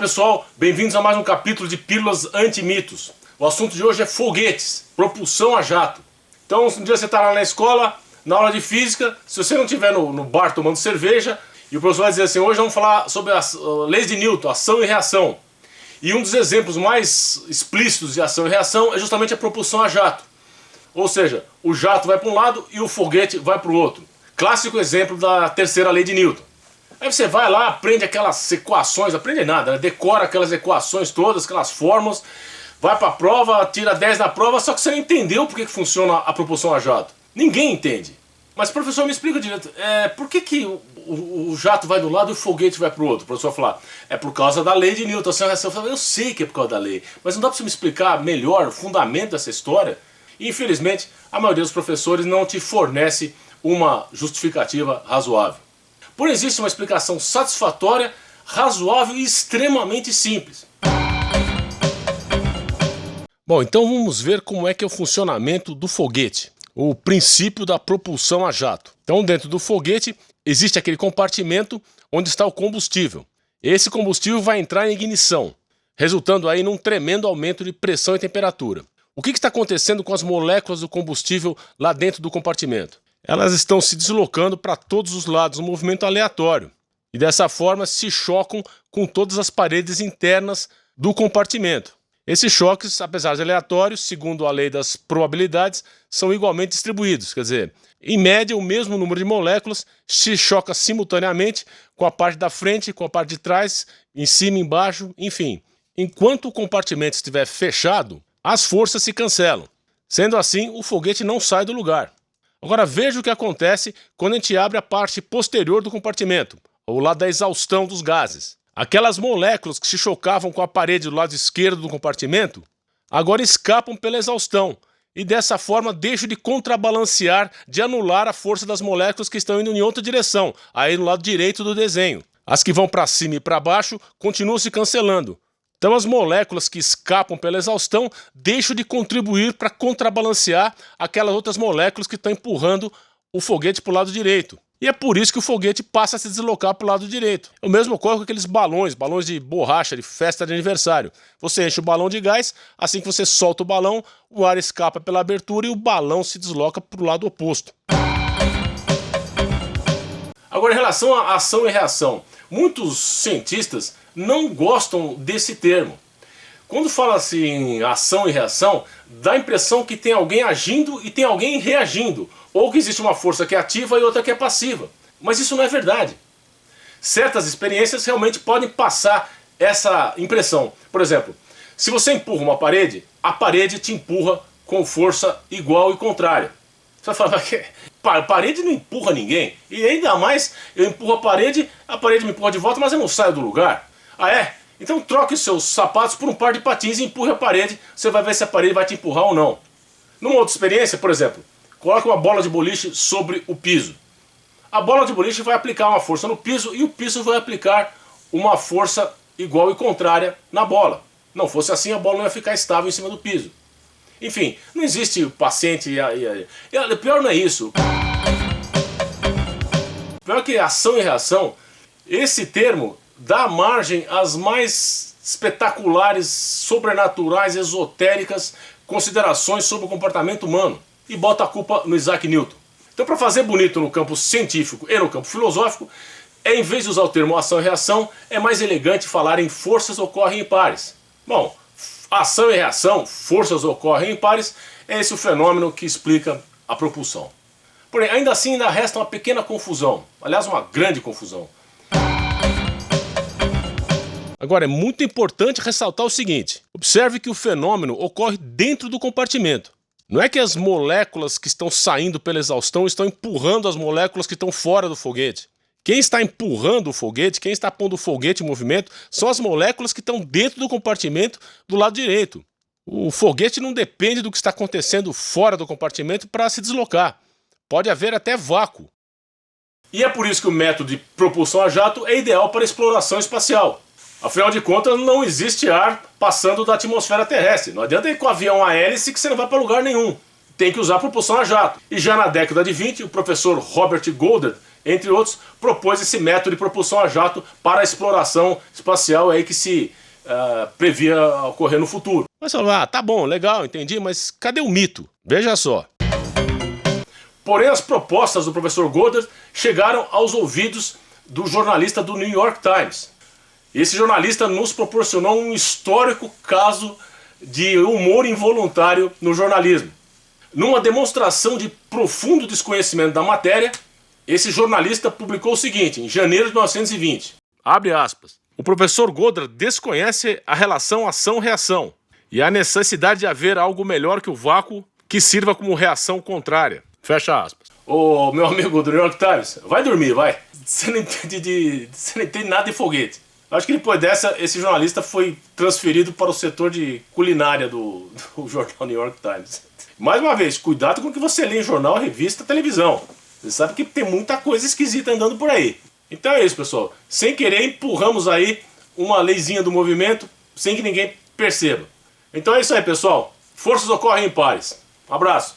Olá pessoal, bem-vindos a mais um capítulo de Pílulas Antimitos. O assunto de hoje é foguetes, propulsão a jato. Então um dia você está lá na escola, na aula de física, se você não estiver no bar tomando cerveja, e o professor vai dizer assim, hoje vamos falar sobre as leis de Newton, ação e reação. E um dos exemplos mais explícitos de ação e reação é justamente a propulsão a jato. Ou seja, o jato vai para um lado e o foguete vai para o outro. Clássico exemplo da terceira lei de Newton. Aí você vai lá, aprende aquelas equações, aprende nada, né? Decora aquelas equações todas, aquelas fórmulas, vai para a prova, tira 10 na prova, só que você não entendeu por que funciona a propulsão a jato. Ninguém entende. Mas professor, me explica direito, por que o jato vai de um lado e o foguete vai para o outro? O professor vai falar, é por causa da lei de Newton. Eu falo, eu sei que é por causa da lei, mas não dá para você me explicar melhor o fundamento dessa história? E infelizmente, a maioria dos professores não te fornece uma justificativa razoável. Porém, existe uma explicação satisfatória, razoável e extremamente simples. Bom, então vamos ver como é que é o funcionamento do foguete, o princípio da propulsão a jato. Então, dentro do foguete existe aquele compartimento onde está o combustível. Esse combustível vai entrar em ignição, resultando aí num tremendo aumento de pressão e temperatura. O que está acontecendo com as moléculas do combustível lá dentro do compartimento? Elas estão se deslocando para todos os lados, um movimento aleatório. E dessa forma se chocam com todas as paredes internas do compartimento. Esses choques, apesar de aleatórios, segundo a lei das probabilidades, são igualmente distribuídos. Quer dizer, em média, o mesmo número de moléculas se choca simultaneamente com a parte da frente, com a parte de trás, em cima, embaixo, enfim. Enquanto o compartimento estiver fechado, as forças se cancelam. Sendo assim, o foguete não sai do lugar. Agora veja o que acontece quando a gente abre a parte posterior do compartimento, ou lado da exaustão dos gases. Aquelas moléculas que se chocavam com a parede do lado esquerdo do compartimento, agora escapam pela exaustão e dessa forma deixam de contrabalancear, de anular a força das moléculas que estão indo em outra direção, aí no lado direito do desenho. As que vão para cima e para baixo continuam se cancelando. Então as moléculas que escapam pela exaustão deixam de contribuir para contrabalancear aquelas outras moléculas que estão empurrando o foguete para o lado direito. E é por isso que o foguete passa a se deslocar para o lado direito. O mesmo ocorre com aqueles balões de borracha, de festa de aniversário. Você enche o balão de gás, assim que você solta o balão, o ar escapa pela abertura e o balão se desloca para o lado oposto. Agora, em relação à ação e reação, muitos cientistas não gostam desse termo. Quando fala assim ação e reação, dá a impressão que tem alguém agindo e tem alguém reagindo, ou que existe uma força que é ativa e outra que é passiva. Mas isso não é verdade. Certas experiências realmente podem passar essa impressão. Por exemplo, se você empurra uma parede, a parede te empurra com força igual e contrária. Você vai falar que a parede não empurra ninguém, e ainda mais eu empurro a parede me empurra de volta, mas eu não saio do lugar. Ah é? Então troque os seus sapatos por um par de patins e empurre a parede, você vai ver se a parede vai te empurrar ou não. Numa outra experiência, por exemplo, coloque uma bola de boliche sobre o piso. A bola de boliche vai aplicar uma força no piso e o piso vai aplicar uma força igual e contrária na bola. Não fosse assim, a bola não ia ficar estável em cima do piso. Enfim, não existe o paciente e pior não é isso. Pior que ação e reação, esse termo dá margem às mais espetaculares, sobrenaturais, esotéricas considerações sobre o comportamento humano e bota a culpa no Isaac Newton. Então, para fazer bonito no campo científico e no campo filosófico, em vez de usar o termo ação e reação, é mais elegante falar em forças ocorrem em pares. Bom, ação e reação, forças ocorrem em pares, é esse o fenômeno que explica a propulsão. Porém, ainda assim, ainda resta uma pequena confusão, aliás, uma grande confusão. Agora, é muito importante ressaltar o seguinte, observe que o fenômeno ocorre dentro do compartimento. Não é que as moléculas que estão saindo pela exaustão estão empurrando as moléculas que estão fora do foguete. Quem está empurrando o foguete, quem está pondo o foguete em movimento, são as moléculas que estão dentro do compartimento do lado direito. O foguete não depende do que está acontecendo fora do compartimento para se deslocar. Pode haver até vácuo. E é por isso que o método de propulsão a jato é ideal para exploração espacial. Afinal de contas, não existe ar passando da atmosfera terrestre. Não adianta ir com o avião a hélice que você não vai para lugar nenhum. Tem que usar propulsão a jato. E já na década de 20, o professor Robert Goddard entre outros, propôs esse método de propulsão a jato para a exploração espacial aí que se previa ocorrer no futuro. Mas você fala, tá bom, legal, entendi, mas cadê o mito? Veja só. Porém, as propostas do professor Goddard chegaram aos ouvidos do jornalista do New York Times. Esse jornalista nos proporcionou um histórico caso de humor involuntário no jornalismo. Numa demonstração de profundo desconhecimento da matéria, esse jornalista publicou o seguinte, em janeiro de 1920. Abre aspas. O professor Goddard desconhece a relação ação-reação e a necessidade de haver algo melhor que o vácuo que sirva como reação contrária. Fecha aspas. Ô, meu amigo do New York Times, vai dormir, vai. Você não entende nada de foguete. Acho que depois dessa, esse jornalista foi transferido para o setor de culinária do jornal New York Times. Mais uma vez, cuidado com o que você lê em jornal, revista, televisão. Você sabe que tem muita coisa esquisita andando por aí. Então é isso, pessoal. Sem querer, empurramos aí uma leizinha do movimento sem que ninguém perceba. Então é isso aí, pessoal. Forças ocorrem em pares. Um abraço.